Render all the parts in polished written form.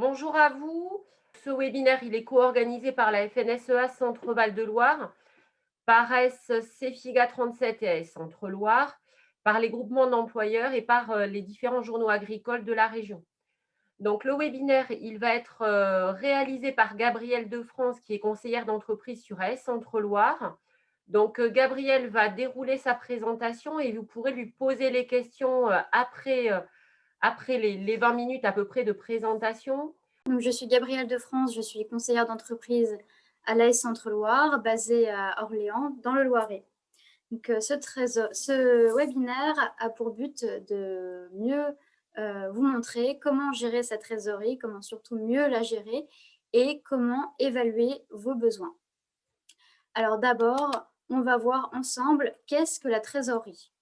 Bonjour à vous. Ce webinaire, il est co-organisé par la FNSEA Centre Val-de-Loire, par S-CEFIGA 37 et AS Centre-Loire, par les groupements d'employeurs et par les différents journaux agricoles de la région. Donc, le webinaire, il va être réalisé par Gabrielle Defrance, qui est conseillère d'entreprise sur AS Centre-Loire. Donc, Gabrielle va dérouler sa présentation et vous pourrez lui poser les questions après les 20 minutes à peu près de présentation. Donc, je suis Gabrielle Defrance, je suis conseillère d'entreprise à l'AS Centre-Loire, basée à Orléans, dans le Loiret. Donc, ce webinaire a pour but de mieux vous montrer comment gérer sa trésorerie, comment surtout mieux la gérer et comment évaluer vos besoins. Alors d'abord, on va voir ensemble qu'est-ce que la trésorerie.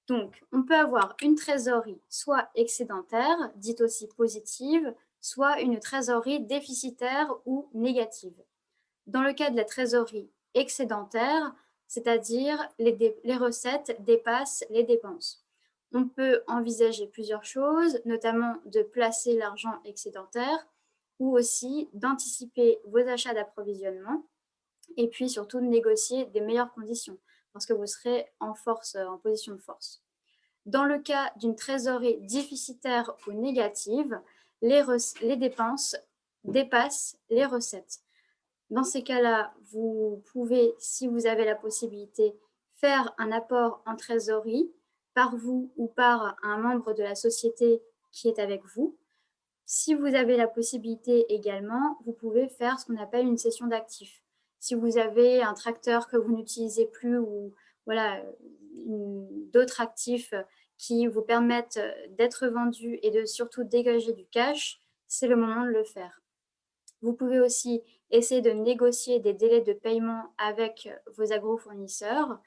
Donc, on peut avoir une trésorerie soit excédentaire, dite aussi positive, soit une trésorerie déficitaire ou négative. Dans le cas de la trésorerie excédentaire, c'est-à-dire les recettes dépassent les dépenses. On peut envisager plusieurs choses, notamment de placer l'argent excédentaire ou aussi d'anticiper vos achats d'approvisionnement et puis surtout de négocier des meilleures conditions parce que vous serez en position de force. Dans le cas d'une trésorerie déficitaire ou négative, les dépenses dépassent les recettes. Dans ces cas-là, vous pouvez, si vous avez la possibilité, faire un apport en trésorerie par vous ou par un membre de la société qui est avec vous. Si vous avez la possibilité également, vous pouvez faire ce qu'on appelle une cession d'actifs. Si vous avez un tracteur que vous n'utilisez plus ou voilà, d'autres actifs qui vous permettent d'être vendus et de surtout dégager du cash, c'est le moment de le faire. Vous pouvez aussi essayer de négocier des délais de paiement avec vos agrofournisseurs.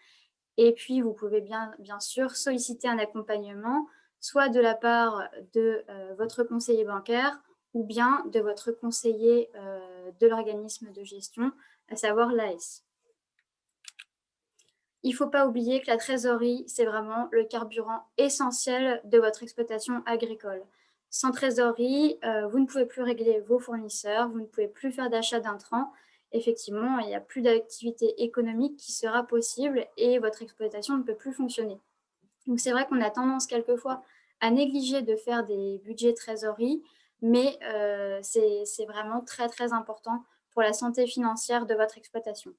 Et puis, vous pouvez bien sûr solliciter un accompagnement, soit de la part de votre conseiller bancaire ou bien de votre conseiller de l'organisme de gestion, à savoir l'AS. Il ne faut pas oublier que la trésorerie, c'est vraiment le carburant essentiel de votre exploitation agricole. Sans trésorerie, vous ne pouvez plus régler vos fournisseurs, vous ne pouvez plus faire d'achat d'intrants. Effectivement, il n'y a plus d'activité économique qui sera possible et votre exploitation ne peut plus fonctionner. Donc c'est vrai qu'on a tendance quelquefois à négliger de faire des budgets trésorerie, mais c'est vraiment très très important pour la santé financière de votre exploitation.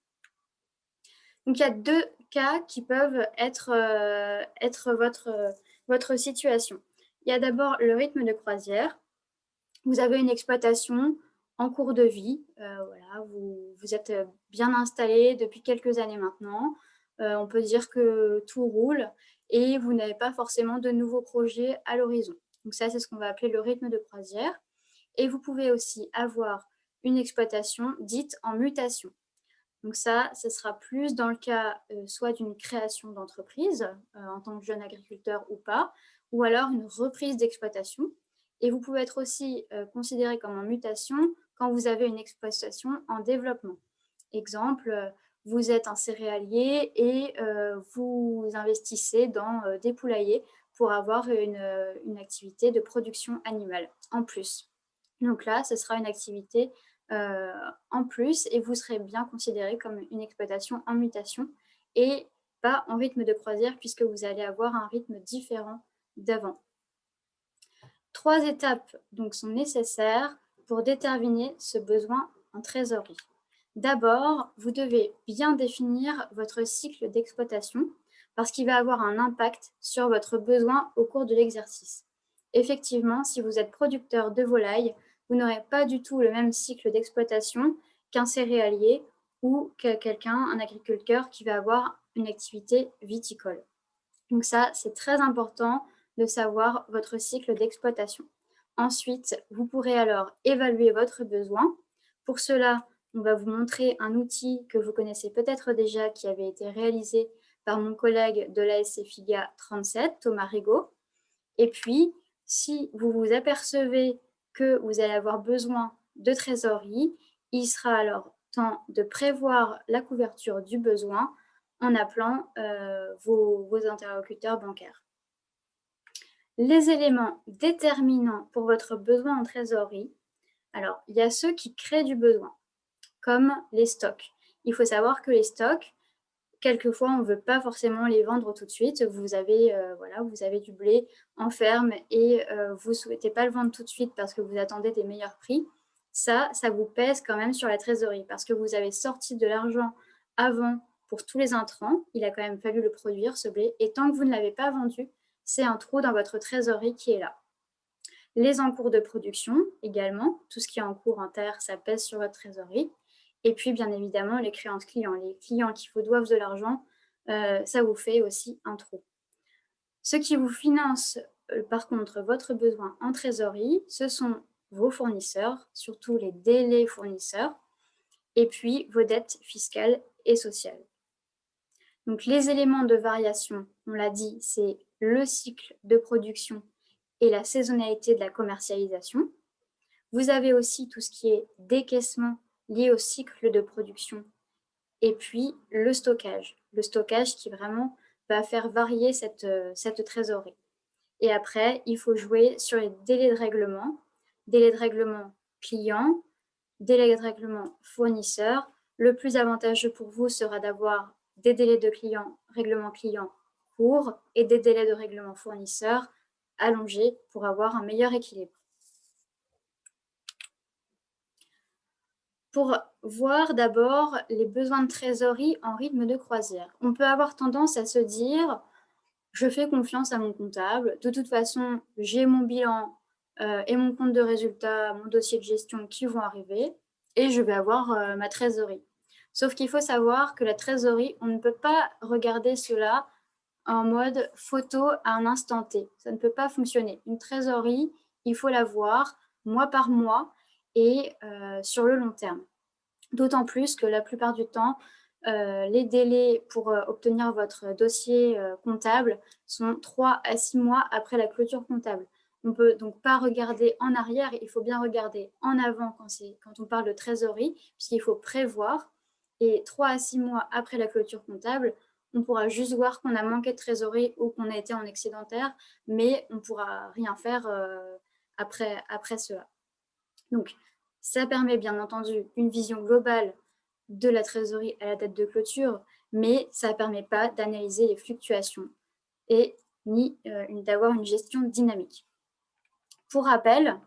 Donc, il y a deux cas qui peuvent être votre situation. Il y a d'abord le rythme de croisière. Vous avez une exploitation en cours de vie. Voilà, vous êtes bien installé depuis quelques années maintenant. On peut dire que tout roule et vous n'avez pas forcément de nouveaux projets à l'horizon. Donc ça, c'est ce qu'on va appeler le rythme de croisière. Et vous pouvez aussi avoir une exploitation dite en mutation. Donc ça, ce sera plus dans le cas soit d'une création d'entreprise en tant que jeune agriculteur ou pas, ou alors une reprise d'exploitation. Et vous pouvez être aussi considéré comme en mutation quand vous avez une exploitation en développement. Exemple, vous êtes un céréalier et vous investissez dans des poulaillers pour avoir une activité de production animale en plus. Donc là, ce sera une activité euh, en plus et vous serez bien considéré comme une exploitation en mutation et pas en rythme de croisière puisque vous allez avoir un rythme différent d'avant. 3 étapes donc sont nécessaires pour déterminer ce besoin en trésorerie. D'abord, vous devez bien définir votre cycle d'exploitation parce qu'il va avoir un impact sur votre besoin au cours de l'exercice. Effectivement, si vous êtes producteur de volailles, vous n'aurez pas du tout le même cycle d'exploitation qu'un céréalier ou que quelqu'un, un agriculteur qui va avoir une activité viticole. Donc ça, c'est très important de savoir votre cycle d'exploitation. Ensuite, vous pourrez alors évaluer votre besoin. Pour cela, on va vous montrer un outil que vous connaissez peut-être déjà qui avait été réalisé par mon collègue de l'ASC FIGA 37, Thomas Rigaud. Et puis, si vous vous apercevez que vous allez avoir besoin de trésorerie, il sera alors temps de prévoir la couverture du besoin en appelant vos interlocuteurs bancaires. Les éléments déterminants pour votre besoin en trésorerie, alors il y a ceux qui créent du besoin, comme les stocks. Il faut savoir que les stocks, quelquefois, on ne veut pas forcément les vendre tout de suite. Vous avez du blé en ferme et vous ne souhaitez pas le vendre tout de suite parce que vous attendez des meilleurs prix. Ça vous pèse quand même sur la trésorerie parce que vous avez sorti de l'argent avant pour tous les intrants. Il a quand même fallu le produire, ce blé. Et tant que vous ne l'avez pas vendu, c'est un trou dans votre trésorerie qui est là. Les encours de production également, tout ce qui est en cours en terre, ça pèse sur votre trésorerie. Et puis, bien évidemment, les créances clients. Les clients qui vous doivent de l'argent, ça vous fait aussi un trou. Ce qui vous finance, par contre, votre besoin en trésorerie, ce sont vos fournisseurs, surtout les délais fournisseurs, et puis vos dettes fiscales et sociales. Donc, les éléments de variation, on l'a dit, c'est le cycle de production et la saisonnalité de la commercialisation. Vous avez aussi tout ce qui est décaissement lié au cycle de production et puis le stockage. Le stockage qui vraiment va faire varier cette trésorerie. Et après, il faut jouer sur les délais de règlement client, délais de règlement fournisseur. Le plus avantageux pour vous sera d'avoir des délais de règlement client courts et des délais de règlement fournisseur allongés pour avoir un meilleur équilibre. Pour voir d'abord les besoins de trésorerie en rythme de croisière. On peut avoir tendance à se dire, je fais confiance à mon comptable, de toute façon, j'ai mon bilan et mon compte de résultat, mon dossier de gestion qui vont arriver, et je vais avoir ma trésorerie. Sauf qu'il faut savoir que la trésorerie, on ne peut pas regarder cela en mode photo à un instant T. Ça ne peut pas fonctionner. Une trésorerie, il faut la voir mois par mois et sur le long terme. D'autant plus que la plupart du temps, les délais pour obtenir votre dossier comptable sont 3 à 6 mois après la clôture comptable. On ne peut donc pas regarder en arrière, il faut bien regarder en avant quand on parle de trésorerie, puisqu'il faut prévoir. Et 3 à 6 mois après la clôture comptable, on pourra juste voir qu'on a manqué de trésorerie ou qu'on a été en excédentaire, mais on ne pourra rien faire après cela. Donc, ça permet bien entendu une vision globale de la trésorerie à la date de clôture, mais ça ne permet pas d'analyser les fluctuations et ni d'avoir une gestion dynamique. Pour rappel,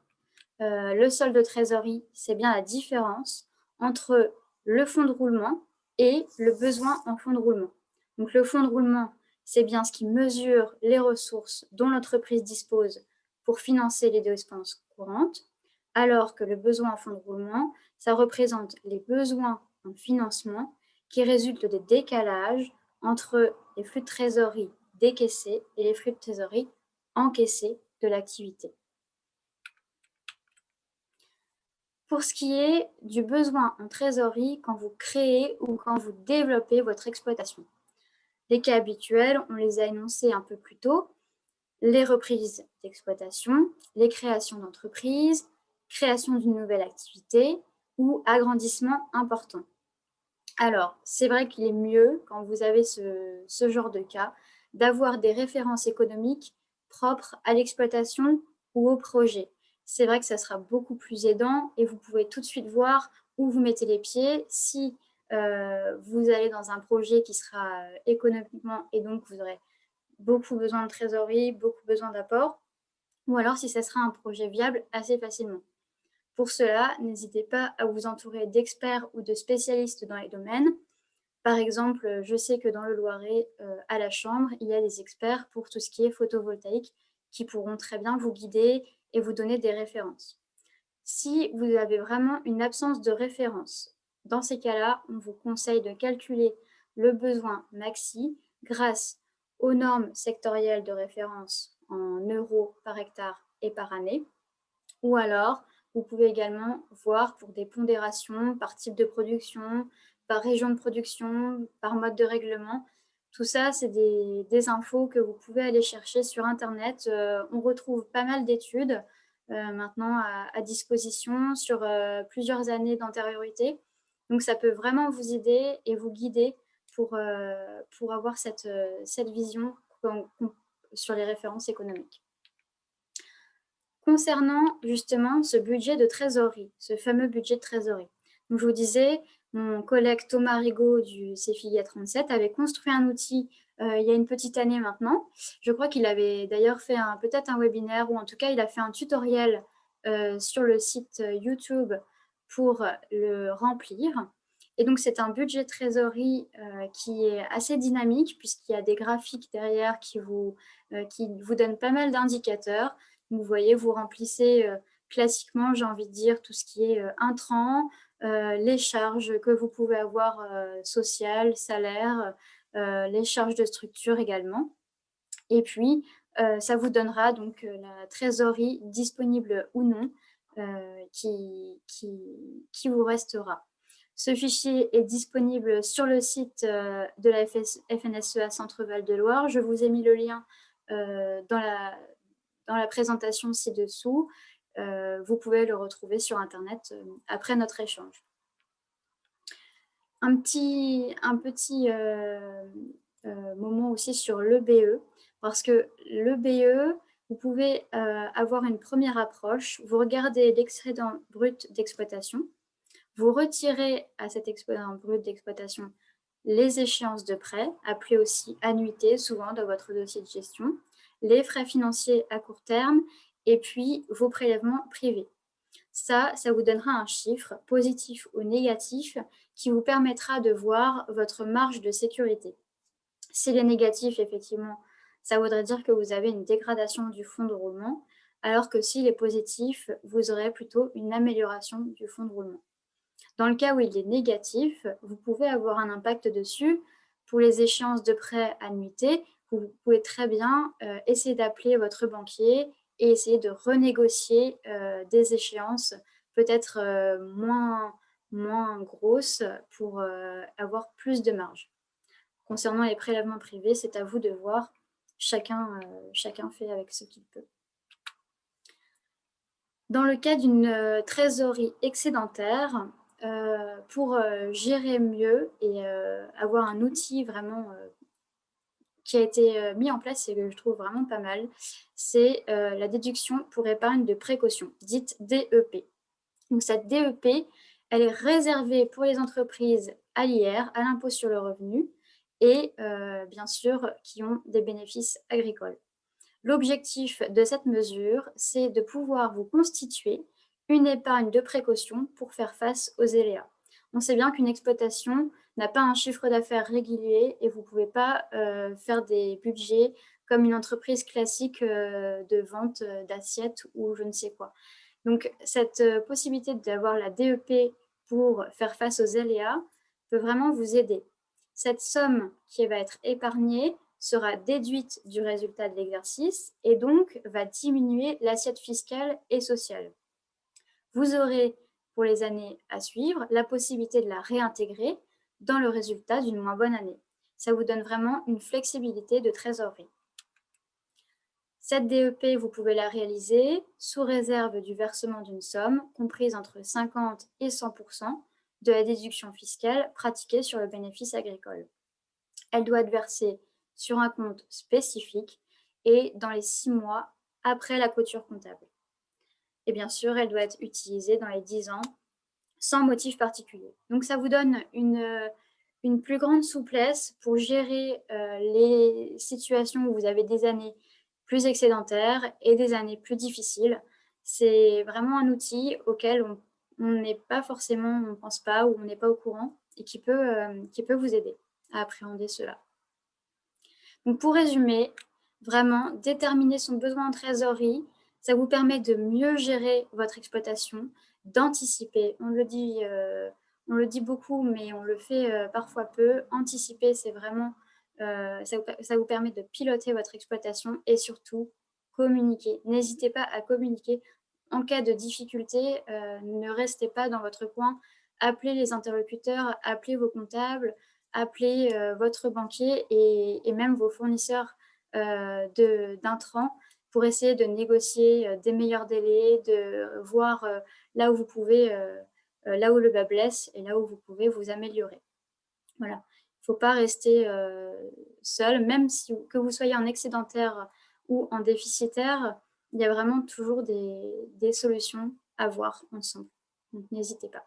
le solde de trésorerie, c'est bien la différence entre le fonds de roulement et le besoin en fonds de roulement. Donc, le fonds de roulement, c'est bien ce qui mesure les ressources dont l'entreprise dispose pour financer les dépenses courantes, alors que le besoin en fonds de roulement, ça représente les besoins en financement qui résultent des décalages entre les flux de trésorerie décaissés et les flux de trésorerie encaissés de l'activité. Pour ce qui est du besoin en trésorerie quand vous créez ou quand vous développez votre exploitation. Les cas habituels, on les a énoncés un peu plus tôt, les reprises d'exploitation, les créations d'entreprises, création d'une nouvelle activité ou agrandissement important. Alors, c'est vrai qu'il est mieux, quand vous avez ce genre de cas, d'avoir des références économiques propres à l'exploitation ou au projet. C'est vrai que ça sera beaucoup plus aidant et vous pouvez tout de suite voir où vous mettez les pieds. Si vous allez dans un projet qui sera économiquement et donc vous aurez beaucoup besoin de trésorerie, beaucoup besoin d'apport, ou alors si ça sera un projet viable assez facilement. Pour cela, n'hésitez pas à vous entourer d'experts ou de spécialistes dans les domaines. Par exemple, je sais que dans le Loiret, à la Chambre, il y a des experts pour tout ce qui est photovoltaïque qui pourront très bien vous guider et vous donner des références. Si vous avez vraiment une absence de référence, dans ces cas-là, on vous conseille de calculer le besoin maxi grâce aux normes sectorielles de référence en euros par hectare et par année. Ou alors, vous pouvez également voir pour des pondérations par type de production, par région de production, par mode de règlement. Tout ça, c'est des infos que vous pouvez aller chercher sur Internet. On retrouve pas mal d'études maintenant à disposition sur plusieurs années d'antériorité. Donc, ça peut vraiment vous aider et vous guider pour avoir cette vision sur les références économiques. Concernant justement ce budget de trésorerie, ce fameux budget de trésorerie. Donc, je vous disais, mon collègue Thomas Rigaud du CFIGA 37 avait construit un outil il y a une petite année maintenant. Je crois qu'il avait d'ailleurs fait peut-être un webinaire ou en tout cas, il a fait un tutoriel sur le site YouTube pour le remplir. Et donc, c'est un budget de trésorerie qui est assez dynamique puisqu'il y a des graphiques derrière qui vous donnent pas mal d'indicateurs. Vous voyez, vous remplissez classiquement, j'ai envie de dire, tout ce qui est intrant, les charges que vous pouvez avoir sociales, salaires, les charges de structure également. Et puis, ça vous donnera donc la trésorerie disponible ou non qui vous restera. Ce fichier est disponible sur le site de la FNSEA Centre-Val de Loire. Je vous ai mis le lien dans la présentation ci-dessous. Vous pouvez le retrouver sur Internet après notre échange. Un petit moment aussi sur l'EBE, parce que l'EBE, vous pouvez avoir une première approche. Vous regardez l'excédent brut d'exploitation. Vous retirez à cet excédent brut d'exploitation les échéances de prêt, appelées aussi annuités souvent dans votre dossier de gestion, les frais financiers à court terme et puis vos prélèvements privés. Ça vous donnera un chiffre positif ou négatif qui vous permettra de voir votre marge de sécurité. S'il est négatif, effectivement, ça voudrait dire que vous avez une dégradation du fonds de roulement, alors que s'il est positif, vous aurez plutôt une amélioration du fonds de roulement. Dans le cas où il est négatif, vous pouvez avoir un impact dessus. Pour les échéances de prêt annuités, vous pouvez très bien essayer d'appeler votre banquier et essayer de renégocier des échéances peut-être moins grosses pour avoir plus de marge. Concernant les prélèvements privés, c'est à vous de voir. Chacun fait avec ce qu'il peut. Dans le cas d'une trésorerie excédentaire, pour gérer mieux et avoir un outil vraiment qui a été mis en place et que je trouve vraiment pas mal, c'est la déduction pour épargne de précaution, dite DEP. Donc cette DEP, elle est réservée pour les entreprises à l'IR, à l'impôt sur le revenu, et bien sûr qui ont des bénéfices agricoles. L'objectif de cette mesure, c'est de pouvoir vous constituer une épargne de précaution pour faire face aux aléas. On sait bien qu'une exploitation n'a pas un chiffre d'affaires régulier et vous ne pouvez pas faire des budgets comme une entreprise classique de vente d'assiettes ou je ne sais quoi. Donc, cette possibilité d'avoir la DEP pour faire face aux aléas peut vraiment vous aider. Cette somme qui va être épargnée sera déduite du résultat de l'exercice et donc va diminuer l'assiette fiscale et sociale. Vous aurez, pour les années à suivre, la possibilité de la réintégrer dans le résultat d'une moins bonne année. Ça vous donne vraiment une flexibilité de trésorerie. Cette DEP, vous pouvez la réaliser sous réserve du versement d'une somme comprise entre 50 et 100% de la déduction fiscale pratiquée sur le bénéfice agricole. Elle doit être versée sur un compte spécifique et dans les 6 mois après la clôture comptable. Et bien sûr, elle doit être utilisée dans les 10 ans sans motif particulier. Donc, ça vous donne une plus grande souplesse pour gérer les situations où vous avez des années plus excédentaires et des années plus difficiles. C'est vraiment un outil auquel on n'est pas forcément, on ne pense pas ou on n'est pas au courant et qui peut vous aider à appréhender cela. Donc, pour résumer, vraiment, déterminer son besoin en trésorerie, ça vous permet de mieux gérer votre exploitation, d'anticiper. On le dit beaucoup, mais on le fait parfois peu. Anticiper, c'est vraiment, ça vous permet de piloter votre exploitation et surtout communiquer. N'hésitez pas à communiquer. En cas de difficulté, ne restez pas dans votre coin. Appelez les interlocuteurs, appelez vos comptables, appelez votre banquier et même vos fournisseurs d'intrants pour essayer de négocier des meilleurs délais, de voir là où vous pouvez, là où le bas blesse et là où vous pouvez vous améliorer. Voilà. Il ne faut pas rester seul, même que vous soyez en excédentaire ou en déficitaire, il y a vraiment toujours des solutions à voir ensemble. Donc n'hésitez pas.